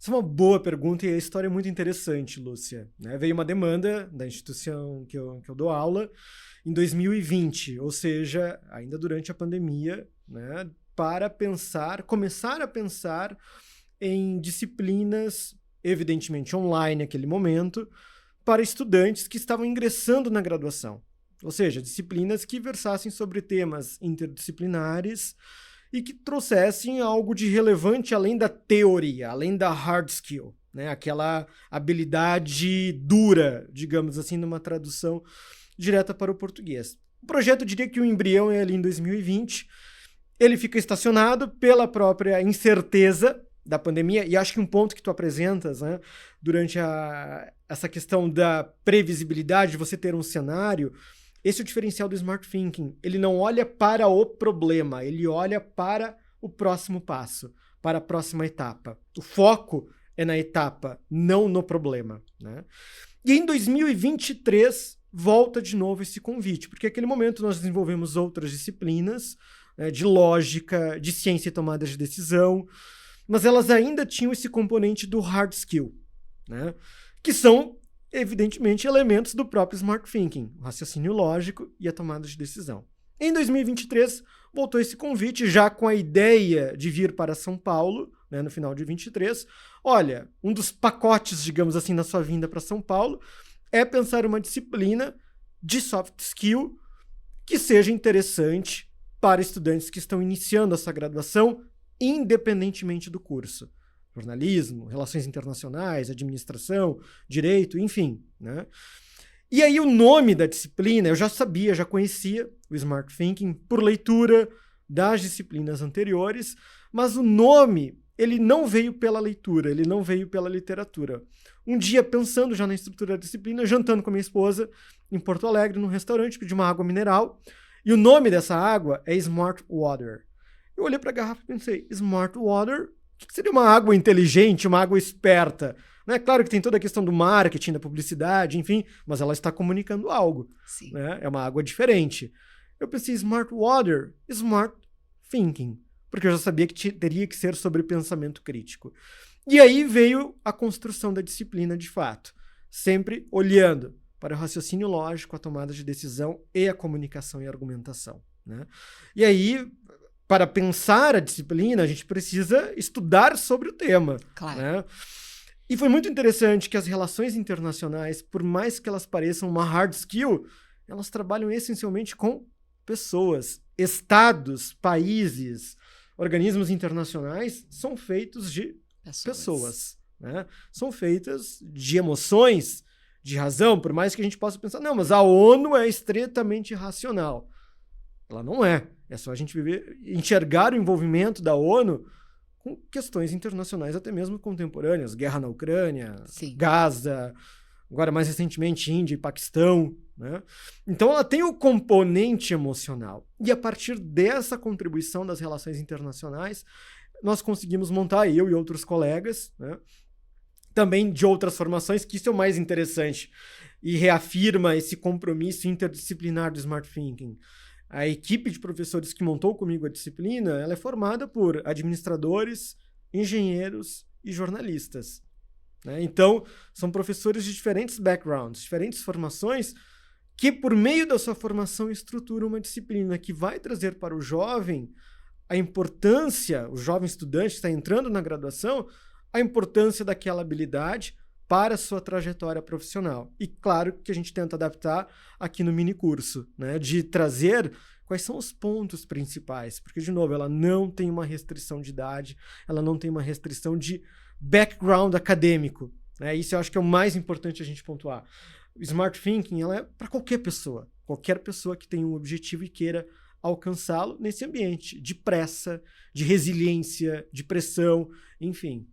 Essa é uma boa pergunta e a história é muito interessante, Lúcia, né? Veio uma demanda da instituição que eu dou aula em 2020, ou seja, ainda durante a pandemia, né, para começar a pensar em disciplinas, evidentemente online naquele momento, para estudantes que estavam ingressando na graduação. Ou seja, disciplinas que versassem sobre temas interdisciplinares e que trouxessem algo de relevante além da teoria, além da hard skill, né? Aquela habilidade dura, digamos assim, numa tradução direta para o português. O projeto, eu diria que o embrião é ali em 2020. Ele fica estacionado pela própria incerteza da pandemia, e acho que um ponto que tu apresentas, né, durante essa questão da previsibilidade, de você ter um cenário, esse é o diferencial do Smart Thinking. Ele não olha para o problema, ele olha para o próximo passo, para a próxima etapa. O foco é na etapa, não no problema, né? E em 2023, volta de novo esse convite, porque naquele momento nós desenvolvemos outras disciplinas, né, de lógica, de ciência e tomada de decisão, mas elas ainda tinham esse componente do hard skill, né, que são, evidentemente, elementos do próprio Smart Thinking, o raciocínio lógico e a tomada de decisão. Em 2023, voltou esse convite, já com a ideia de vir para São Paulo, né, no final de 23. Olha, um dos pacotes, digamos assim, na sua vinda para São Paulo é pensar uma disciplina de soft skill que seja interessante para estudantes que estão iniciando essa graduação, independentemente do curso. Jornalismo, relações internacionais, administração, direito, enfim, né? E aí o nome da disciplina, eu já sabia, já conhecia o Smart Thinking por leitura das disciplinas anteriores, mas o nome, ele não veio pela leitura, ele não veio pela literatura. Um dia, pensando já na estrutura da disciplina, jantando com a minha esposa em Porto Alegre, num restaurante, pedi uma água mineral, e o nome dessa água é Smart Water. Eu olhei para a garrafa e pensei, Smart Water? O que seria uma água inteligente, uma água esperta? Né? Claro que tem toda a questão do marketing, da publicidade, enfim, mas ela está comunicando algo. Sim. Né? É uma água diferente. Eu pensei, Smart Water, Smart Thinking, porque eu já sabia que teria que ser sobre pensamento crítico. E aí veio a construção da disciplina de fato, sempre olhando para o raciocínio lógico, a tomada de decisão e a comunicação e argumentação. Né? E aí, para pensar a disciplina, a gente precisa estudar sobre o tema. Claro. Né? E foi muito interessante que as relações internacionais, por mais que elas pareçam uma hard skill, elas trabalham essencialmente com pessoas, estados, países, organismos internacionais são feitos de pessoas, né? São feitas de emoções, de razão, por mais que a gente possa pensar, não, mas a ONU é estritamente racional. Ela não é. É só a gente enxergar o envolvimento da ONU com questões internacionais, até mesmo contemporâneas, guerra na Ucrânia, Sim. Gaza, agora mais recentemente Índia e Paquistão, né? Então ela tem o componente emocional. E a partir dessa contribuição das relações internacionais, nós conseguimos montar, eu e outros colegas, né, também de outras formações, que isso é o mais interessante e reafirma esse compromisso interdisciplinar do Smart Thinking. A equipe de professores que montou comigo a disciplina, ela é formada por administradores, engenheiros e jornalistas. Né? Então, são professores de diferentes backgrounds, diferentes formações, que por meio da sua formação estruturam uma disciplina que vai trazer para o jovem a importância, o jovem estudante que está entrando na graduação, a importância daquela habilidade para a sua trajetória profissional. E claro que a gente tenta adaptar aqui no minicurso, né, de trazer quais são os pontos principais, porque, de novo, ela não tem uma restrição de idade, ela não tem uma restrição de background acadêmico. Né? Isso eu acho que é o mais importante a gente pontuar. O Smart Thinking ela é para qualquer pessoa que tem um objetivo e queira alcançá-lo nesse ambiente de pressa, de resiliência, de pressão, enfim.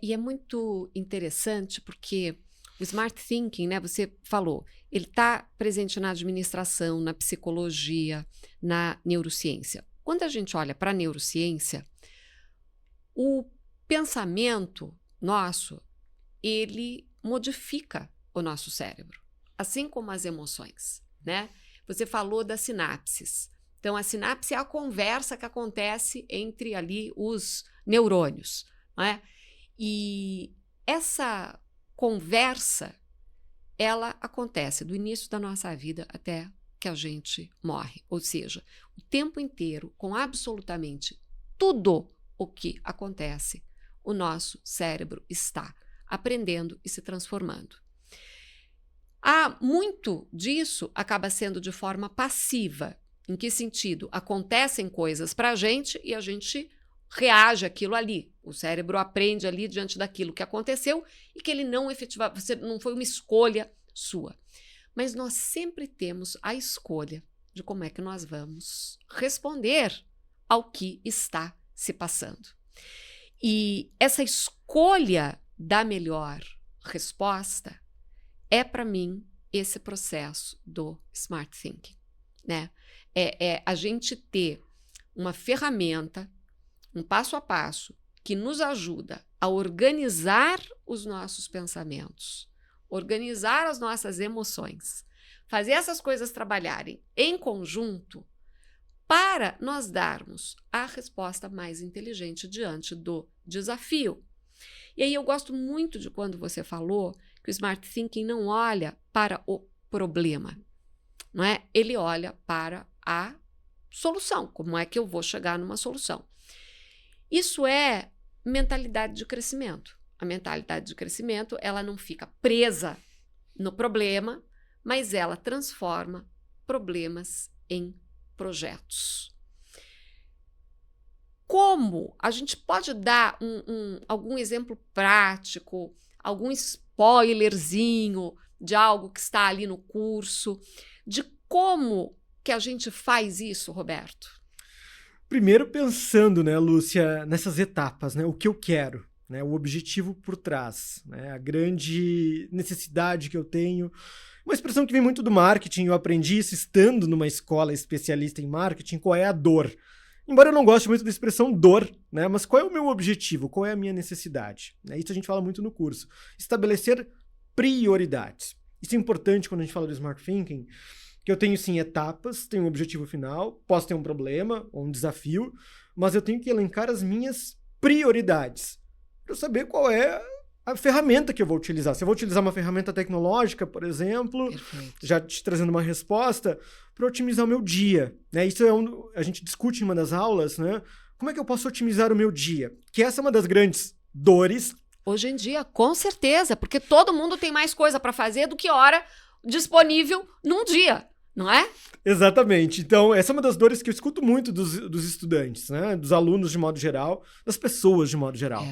E é muito interessante porque o Smart Thinking, né, você falou, ele está presente na administração, na psicologia, na neurociência. Quando a gente olha para a neurociência, o pensamento nosso, ele modifica o nosso cérebro, assim como as emoções, né? Você falou das sinapses. Então, a sinapse é a conversa que acontece entre ali os neurônios, né? E essa conversa, ela acontece do início da nossa vida até que a gente morre. Ou seja, o tempo inteiro, com absolutamente tudo o que acontece, o nosso cérebro está aprendendo e se transformando. Muito disso acaba sendo de forma passiva. Em que sentido? Acontecem coisas para a gente e a gente reage àquilo ali. O cérebro aprende ali diante daquilo que aconteceu e que ele não efetivamente, não foi uma escolha sua. Mas nós sempre temos a escolha de como é que nós vamos responder ao que está se passando. E essa escolha da melhor resposta é, para mim, esse processo do Smart Thinking, né? É a gente ter uma ferramenta, um passo a passo, que nos ajuda a organizar os nossos pensamentos, organizar as nossas emoções, fazer essas coisas trabalharem em conjunto para nós darmos a resposta mais inteligente diante do desafio. E aí eu gosto muito de quando você falou que o Smart Thinking não olha para o problema, não é? Ele olha para a solução, como é que eu vou chegar numa solução. Isso é mentalidade de crescimento. A mentalidade de crescimento, ela não fica presa no problema, mas ela transforma problemas em projetos. Como a gente pode dar algum exemplo prático, algum spoilerzinho de algo que está ali no curso, de como que a gente faz isso, Roberto? Primeiro pensando, né, Lúcia, nessas etapas, né, o que eu quero, né, o objetivo por trás, né, a grande necessidade que eu tenho. Uma expressão que vem muito do marketing, eu aprendi isso estando numa escola especialista em marketing, qual é a dor. Embora eu não goste muito da expressão dor, né, mas qual é o meu objetivo, qual é a minha necessidade? Isso a gente fala muito no curso. Estabelecer prioridades. Isso é importante quando a gente fala do Smart Thinking, que eu tenho, sim, etapas, tenho um objetivo final, posso ter um problema ou um desafio, mas eu tenho que elencar as minhas prioridades para eu saber qual é a ferramenta que eu vou utilizar. Se eu vou utilizar uma ferramenta tecnológica, por exemplo, já te trazendo uma resposta, para otimizar o meu dia. Né? Isso a gente discute em uma das aulas, né? Como é que eu posso otimizar o meu dia? Que essa é uma das grandes dores. Hoje em dia, com certeza, porque todo mundo tem mais coisa para fazer do que hora disponível num dia. Não é? Exatamente. Então, essa é uma das dores que eu escuto muito dos estudantes, né? Dos alunos de modo geral, das pessoas de modo geral.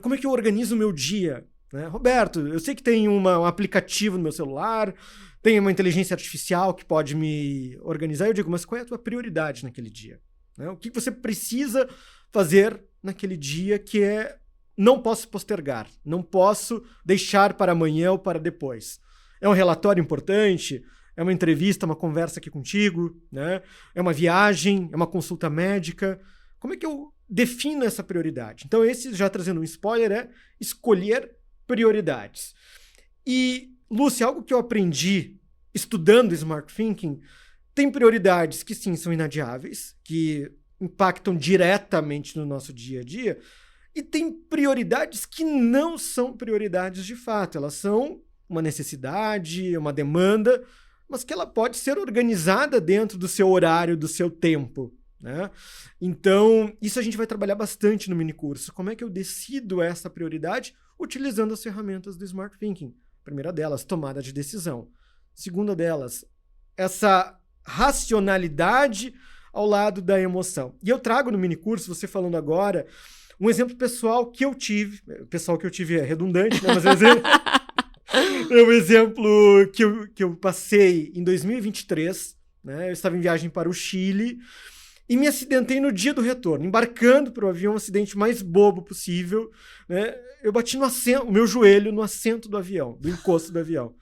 Como é que eu organizo o meu dia? Né? Roberto, eu sei que tem um aplicativo no meu celular, tem uma inteligência artificial que pode me organizar. Eu digo, mas qual é a tua prioridade naquele dia? Né? O que você precisa fazer naquele dia que não posso postergar, não posso deixar para amanhã ou para depois? É um relatório importante? É uma entrevista, uma conversa aqui contigo, né? É uma viagem, é uma consulta médica. Como é que eu defino essa prioridade? Então, esse, já trazendo um spoiler, é escolher prioridades. E, Lúcia, algo que eu aprendi estudando Smart Thinking, tem prioridades que, sim, são inadiáveis, que impactam diretamente no nosso dia a dia, e tem prioridades que não são prioridades de fato. Elas são uma necessidade, uma demanda, mas que ela pode ser organizada dentro do seu horário, do seu tempo. Né? Então, isso a gente vai trabalhar bastante no minicurso. Como é que eu decido essa prioridade? Utilizando as ferramentas do Smart Thinking. Primeira delas, tomada de decisão. Segunda delas, essa racionalidade ao lado da emoção. E eu trago no minicurso, você falando agora, um exemplo pessoal que eu tive. O pessoal que eu tive é redundante, né? Mas é um exemplo que eu passei em 2023, né? Eu estava em viagem para o Chile e me acidentei no dia do retorno, embarcando para o avião, um acidente mais bobo possível, né? Eu bati o meu joelho no assento do avião, do encosto do avião.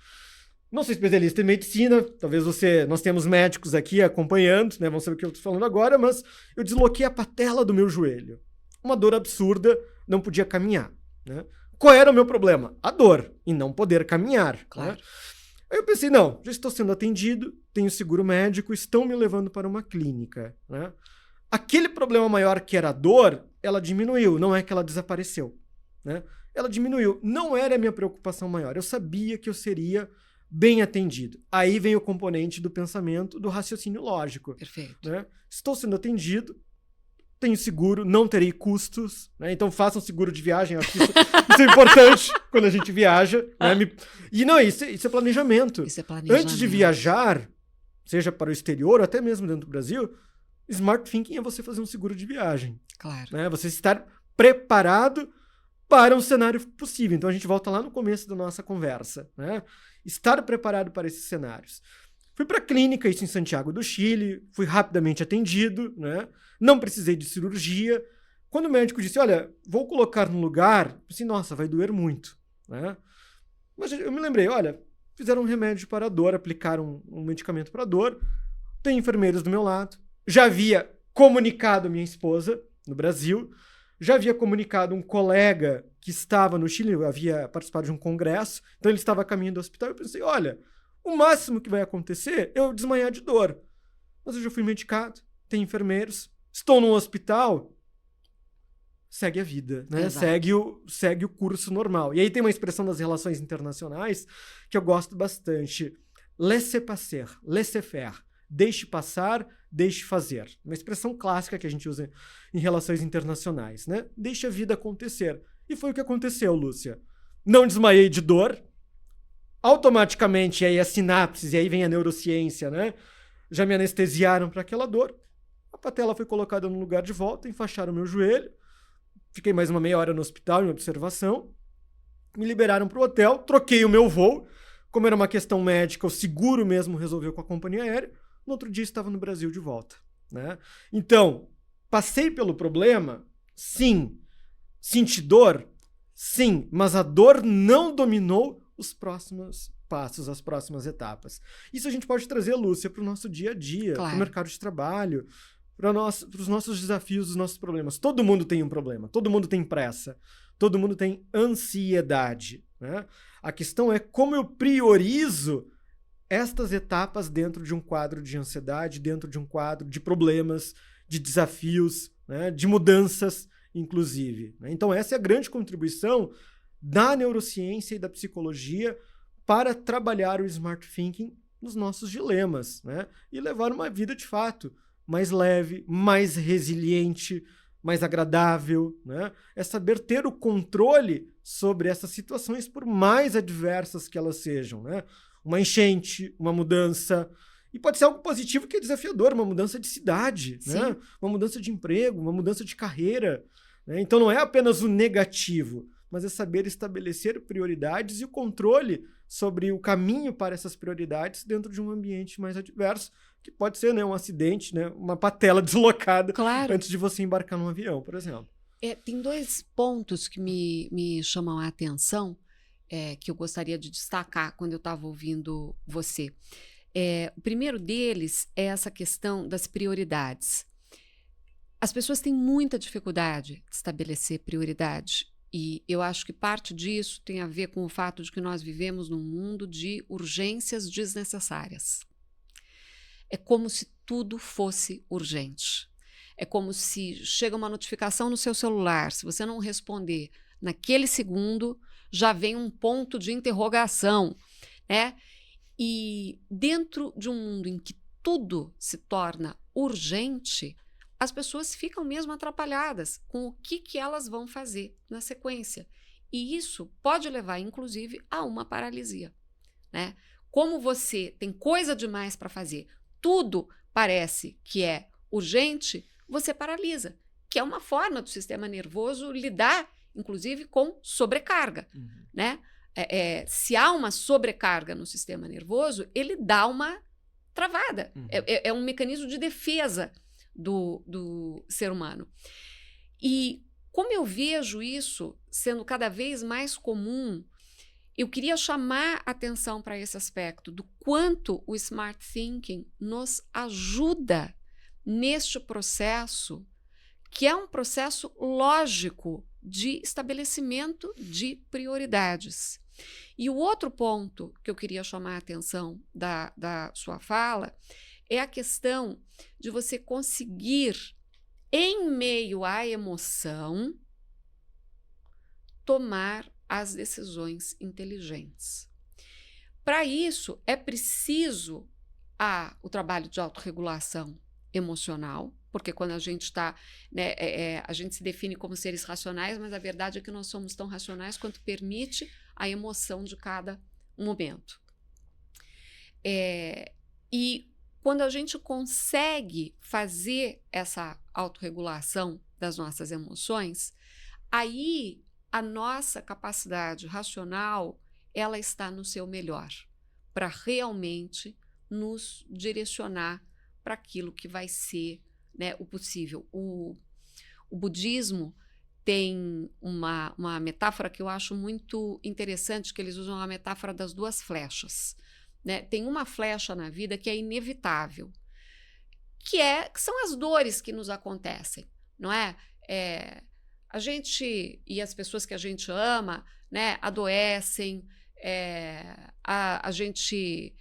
Não sou especialista em medicina, talvez nós temos médicos aqui acompanhando, né? Vão saber o que eu estou falando agora, mas eu desloquei a patela do meu joelho. Uma dor absurda, não podia caminhar, né? Qual era o meu problema? A dor, e não poder caminhar. Claro. Né? Aí eu pensei, não, já estou sendo atendido, tenho seguro médico, estão me levando para uma clínica. Né? Aquele problema maior que era a dor, ela diminuiu, não é que ela desapareceu. Né? Ela diminuiu, não era a minha preocupação maior, eu sabia que eu seria bem atendido. Aí vem o componente do pensamento, do raciocínio lógico. Perfeito. Né? Estou sendo atendido, tenho seguro, não terei custos, né? Então façam seguro de viagem, acho que isso é importante quando a gente viaja. Né? E não, isso é planejamento. Isso é planejamento. Antes de viajar, seja para o exterior ou até mesmo dentro do Brasil, Smart Thinking é você fazer um seguro de viagem. Claro. Né? Você estar preparado para um cenário possível. Então a gente volta lá no começo da nossa conversa. Né? Estar preparado para esses cenários. Fui para a clínica, isso em Santiago do Chile, fui rapidamente atendido, né? Não precisei de cirurgia. Quando o médico disse, olha, vou colocar no lugar, eu pensei, nossa, vai doer muito. Né? Mas eu me lembrei, olha, fizeram um remédio para a dor, aplicaram um medicamento para a dor, tem enfermeiros do meu lado, já havia comunicado minha esposa no Brasil, já havia comunicado um colega que estava no Chile, havia participado de um congresso, então ele estava a caminho do hospital, eu pensei, olha, o máximo que vai acontecer é eu desmaiar de dor. Mas eu já fui medicado, tem enfermeiros, estou num hospital, segue a vida, né? Segue o curso normal. E aí tem uma expressão das relações internacionais que eu gosto bastante. Laissez-passer, laissez-faire. Deixe passar, deixe fazer. Uma expressão clássica que a gente usa em relações internacionais, né? Deixe a vida acontecer. E foi o que aconteceu, Lúcia. Não desmaiei de dor. Automaticamente, aí as sinapses, e aí vem a neurociência, né? Já me anestesiaram para aquela dor. A patela foi colocada no lugar de volta, enfaixaram meu joelho. Fiquei mais uma meia hora no hospital em observação. Me liberaram para o hotel, troquei o meu voo. Como era uma questão médica, o seguro mesmo resolveu com a companhia aérea. No outro dia estava no Brasil de volta. Né? Então, passei pelo problema? Sim. Senti dor? Sim. Mas a dor não dominou os próximos passos, as próximas etapas. Isso a gente pode trazer, Lúcia, para o nosso dia a dia, Claro. para o mercado de trabalho, para os nossos desafios, os nossos problemas. Todo mundo tem um problema, todo mundo tem pressa, todo mundo tem ansiedade. Né? A questão é como eu priorizo estas etapas dentro de um quadro de ansiedade, dentro de um quadro de problemas, de desafios, né? De mudanças, inclusive. Né? Então essa é a grande contribuição da neurociência e da psicologia para trabalhar o Smart Thinking nos nossos dilemas, né? E levar uma vida de fato mais leve, mais resiliente, mais agradável, né? É saber ter o controle sobre essas situações, por mais adversas que elas sejam, né? Uma enchente, uma mudança, e pode ser algo positivo que é desafiador, uma mudança de cidade, né? Uma mudança de emprego, uma mudança de carreira, né? Então não é apenas o negativo, mas é saber estabelecer prioridades e o controle sobre o caminho para essas prioridades dentro de um ambiente mais adverso, que pode ser, né, um acidente, né, uma patela deslocada, Claro. antes de você embarcar num avião, por exemplo. Tem dois pontos que me chamam a atenção, que eu gostaria de destacar quando eu estava ouvindo você. O primeiro deles é essa questão das prioridades. As pessoas têm muita dificuldade de estabelecer prioridade. E eu acho que parte disso tem a ver com o fato de que nós vivemos num mundo de urgências desnecessárias. É como se tudo fosse urgente. É como se chega uma notificação no seu celular, se você não responder naquele segundo, já vem um ponto de interrogação, né? E dentro de um mundo em que tudo se torna urgente, as pessoas ficam mesmo atrapalhadas com o que elas vão fazer na sequência. E isso pode levar, inclusive, a uma paralisia, né? Como você tem coisa demais para fazer, tudo parece que é urgente, você paralisa, que é uma forma do sistema nervoso lidar, inclusive, com sobrecarga, né? Se há uma sobrecarga no sistema nervoso, ele dá uma travada. É um mecanismo de defesa do ser humano. E como eu vejo isso sendo cada vez mais comum, eu queria chamar atenção para esse aspecto do quanto o Smart Thinking nos ajuda neste processo, que é um processo lógico de estabelecimento de prioridades. E o outro ponto que eu queria chamar a atenção da sua fala é a questão de você conseguir, em meio à emoção, tomar as decisões inteligentes. Para isso, é preciso o trabalho de autorregulação emocional, porque quando a gente está, né, a gente se define como seres racionais, mas a verdade é que nós somos tão racionais quanto permite a emoção de cada momento. E quando a gente consegue fazer essa autorregulação das nossas emoções, aí a nossa capacidade racional, ela está no seu melhor, para realmente nos direcionar para aquilo que vai ser, né, o possível. O budismo tem uma metáfora que eu acho muito interessante, que eles usam a metáfora das duas flechas. Né? Tem uma flecha na vida que é inevitável, que são as dores que nos acontecem, não é? A gente e as pessoas que a gente ama, né, adoecem, a gente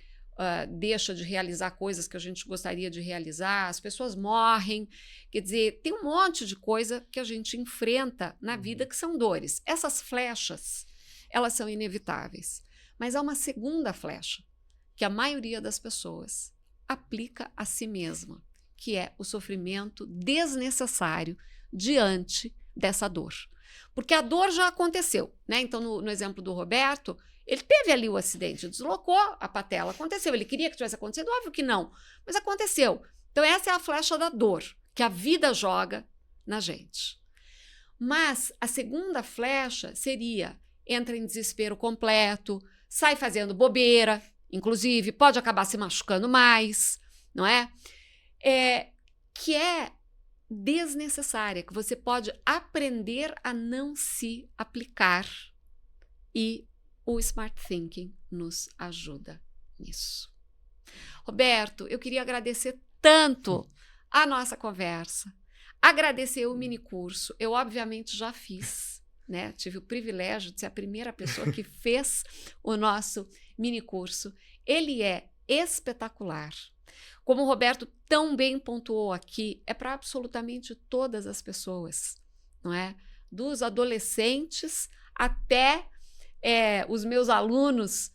deixa de realizar coisas que a gente gostaria de realizar, as pessoas morrem, quer dizer, tem um monte de coisa que a gente enfrenta na vida que são dores. Essas flechas, elas são inevitáveis, mas há uma segunda flecha, que a maioria das pessoas aplica a si mesma, que é o sofrimento desnecessário diante dessa dor. Porque a dor já aconteceu, né? Então, no exemplo do Roberto, ele teve ali o acidente, deslocou a patela, aconteceu. Ele queria que tivesse acontecido? Óbvio que não, mas aconteceu. Então, essa é a flecha da dor, que a vida joga na gente. Mas a segunda flecha seria, entra em desespero completo, sai fazendo bobeira, inclusive, pode acabar se machucando mais, não é? Que é desnecessária, que você pode aprender a não se aplicar, e o Smart Thinking nos ajuda nisso. Roberto, eu queria agradecer tanto a nossa conversa, agradecer o minicurso. Eu, obviamente, já fiz, né? Tive o privilégio de ser a primeira pessoa que fez o nosso minicurso. Ele é espetacular. Como o Roberto tão bem pontuou aqui, é para absolutamente todas as pessoas, não é? Dos adolescentes até os meus alunos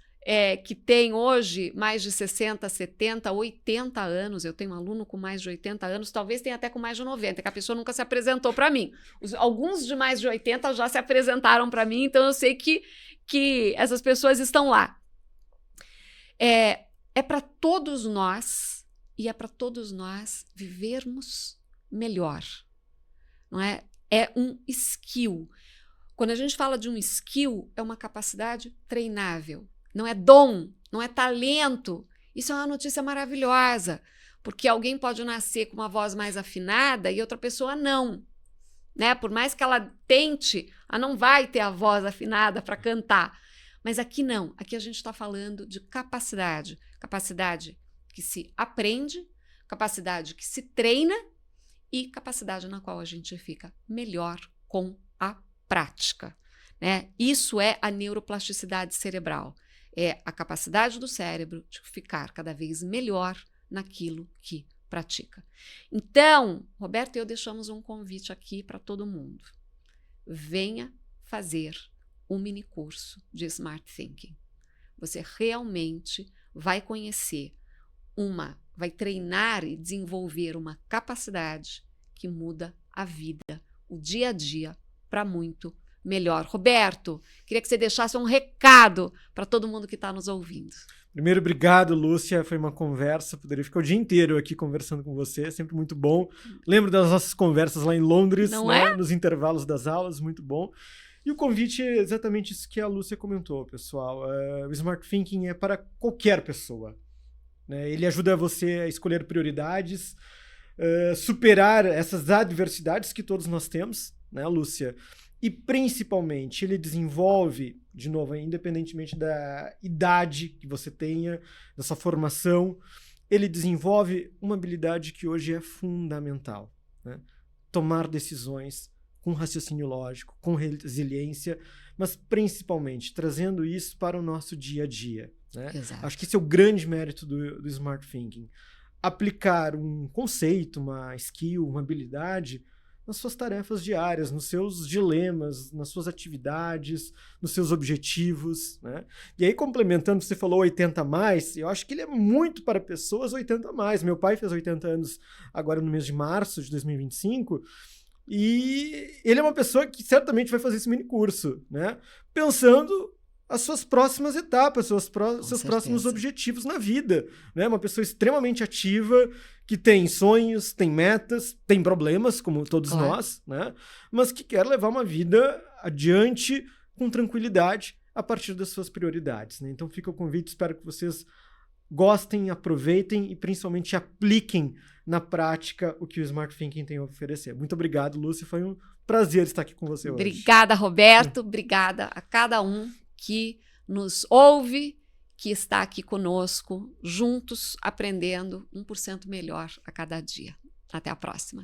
que têm hoje mais de 60, 70, 80 anos. Eu tenho um aluno com mais de 80 anos, talvez tenha até com mais de 90, que a pessoa nunca se apresentou para mim. Alguns de mais de 80 já se apresentaram para mim, então eu sei que essas pessoas estão lá. É para todos nós, e é para todos nós vivermos melhor, não é? É um skill. Quando a gente fala de um skill, é uma capacidade treinável. Não é dom, não é talento. Isso é uma notícia maravilhosa, porque alguém pode nascer com uma voz mais afinada e outra pessoa não. Né? Por mais que ela tente, ela não vai ter a voz afinada para cantar. Mas aqui não. Aqui a gente está falando de capacidade. Capacidade que se aprende, capacidade que se treina e capacidade na qual a gente fica melhor com a prática, né? Isso é a neuroplasticidade cerebral. É a capacidade do cérebro de ficar cada vez melhor naquilo que pratica. Então, Roberto e eu deixamos um convite aqui para todo mundo. Venha fazer um minicurso de Smart Thinking. Você realmente vai conhecer vai treinar e desenvolver uma capacidade que muda a vida, o dia a dia, para muito melhor. Roberto, queria que você deixasse um recado para todo mundo que está nos ouvindo. Primeiro, obrigado, Lúcia. Foi uma conversa, poderia ficar o dia inteiro aqui conversando com você, é sempre muito bom. Lembro das nossas conversas lá em Londres, né? Nos intervalos das aulas, muito bom. E o convite é exatamente isso que a Lúcia comentou, pessoal. O Smart Thinking é para qualquer pessoa, né? Ele ajuda você a escolher prioridades, superar essas adversidades que todos nós temos, né, Lúcia? E, principalmente, ele desenvolve, de novo, independentemente da idade que você tenha, da sua formação, ele desenvolve uma habilidade que hoje é fundamental, né? Tomar decisões com raciocínio lógico, com resiliência, mas, principalmente, trazendo isso para o nosso dia a dia, né? Acho que esse é o grande mérito do Smart Thinking. Aplicar um conceito, uma skill, uma habilidade nas suas tarefas diárias, nos seus dilemas, nas suas atividades, nos seus objetivos, né? E aí, complementando, você falou 80 a mais, eu acho que ele é muito para pessoas 80 a mais. Meu pai fez 80 anos agora no mês de março de 2025, e ele é uma pessoa que certamente vai fazer esse mini curso, né? Pensando as suas próximas etapas, seus certeza. próximos objetivos na vida, né? Uma pessoa extremamente ativa, que tem sonhos, tem metas, tem problemas, como todos Claro. nós, né? Mas que quer levar uma vida adiante com tranquilidade a partir das suas prioridades, né? Então fica o convite, espero que vocês gostem, aproveitem e principalmente apliquem na prática o que o Smart Thinking tem a oferecer. Muito obrigado, Lúcia, foi um prazer estar aqui com você hoje. Obrigada, Roberto. Obrigada a cada um que nos ouve, que está aqui conosco, juntos, aprendendo 1% melhor a cada dia. Até a próxima.